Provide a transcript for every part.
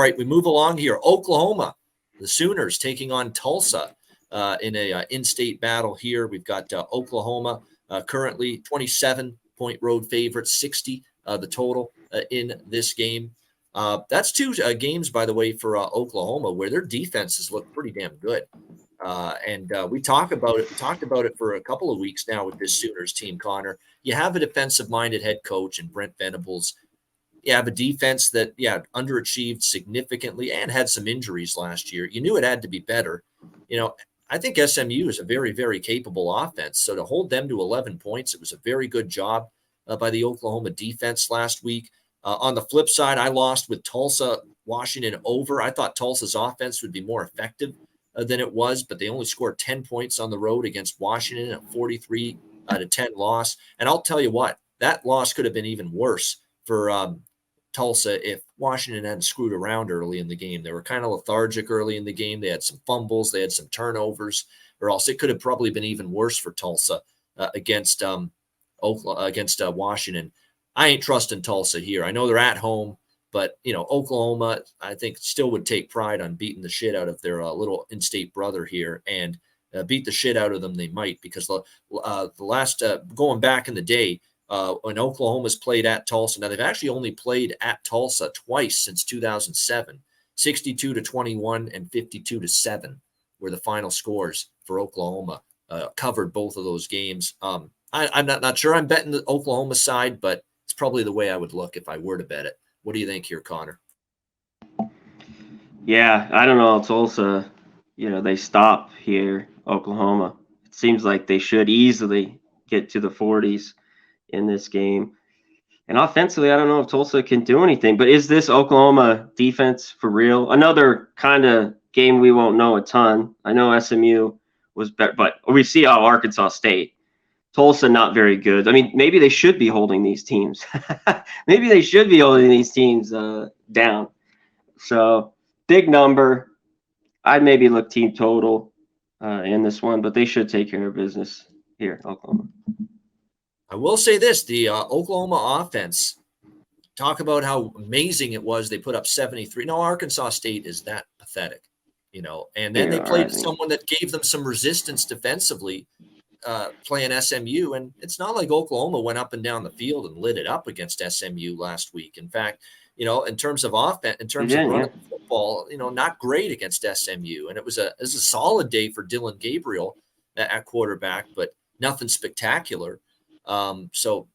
All right, we move along here. Oklahoma, the Sooners taking on Tulsa in a in-state battle here. We've got Oklahoma currently 27-point road favorite, 60 the total in this game. That's two games, by the way, for Oklahoma, where their defenses look pretty damn good. And we talked about it for a couple of weeks now with this Sooners team, Connor. You have a defensive-minded head coach in Brent Venables. You have a defense that, underachieved significantly and had some injuries last year. You knew it had to be better. I think SMU is a very, very capable offense. So to hold them to 11 points, it was a very good job by the Oklahoma defense last week. On the flip side, I lost with Tulsa, Washington over. I thought Tulsa's offense would be more effective than it was, but they only scored 10 points on the road against Washington, a 43-10 loss. And I'll tell you what, that loss could have been even worse for Tulsa if Washington hadn't screwed around early in the game. They were kind of lethargic early in the game. They had some fumbles, they had some turnovers, or else it could have probably been even worse for Tulsa against Washington. I ain't trusting Tulsa here. I know they're at home, but Oklahoma, I think, still would take pride on beating the shit out of their little in-state brother here, and beat the shit out of them. They might, because the last going back in the day. When Oklahoma's played at Tulsa, now they've actually only played at Tulsa twice since 2007, 62-21 and 52-7 were the final scores for Oklahoma. Covered both of those games. I'm not sure I'm betting the Oklahoma side, but it's probably the way I would look if I were to bet it. What do you think here, Connor? Yeah, I don't know. Tulsa, they stop here. Oklahoma, it seems like they should easily get to the 40s in this game. And offensively, I don't know if Tulsa can do anything, but is this Oklahoma defense for real? Another kind of game we won't know a ton. I know SMU was better, but we see how Arkansas State. Tulsa not very good. I mean, maybe they should be holding these teams. Maybe they should be holding these teams down. So big number. I'd maybe look team total in this one, but they should take care of business here, Oklahoma. I will say this, the Oklahoma offense, talk about how amazing it was. They put up 73. No, Arkansas State is that pathetic, and then they played someone that gave them some resistance defensively, playing SMU. And it's not like Oklahoma went up and down the field and lit it up against SMU last week. In fact, in terms of offense, in terms of running football, not great against SMU. And it was a solid day for Dylan Gabriel at quarterback, but nothing spectacular. So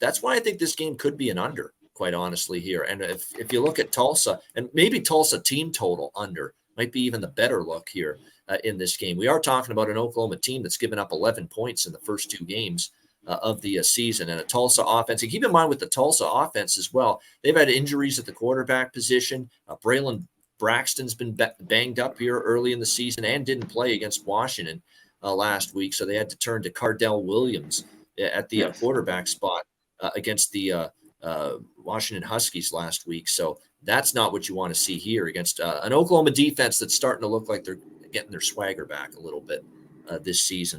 that's why I think this game could be an under, quite honestly, here. And if you look at Tulsa, and maybe Tulsa team total under might be even the better look here in this game. We are talking about an Oklahoma team that's given up 11 points in the first two games of the season, and a Tulsa offense. And keep in mind with the Tulsa offense as well, they've had injuries at the quarterback position. Braylon Braxton's been banged up here early in the season and didn't play against Washington last week, so they had to turn to Cardell Williams at the quarterback spot against the Washington Huskies last week. So that's not what you want to see here against an Oklahoma defense that's starting to look like they're getting their swagger back a little bit this season.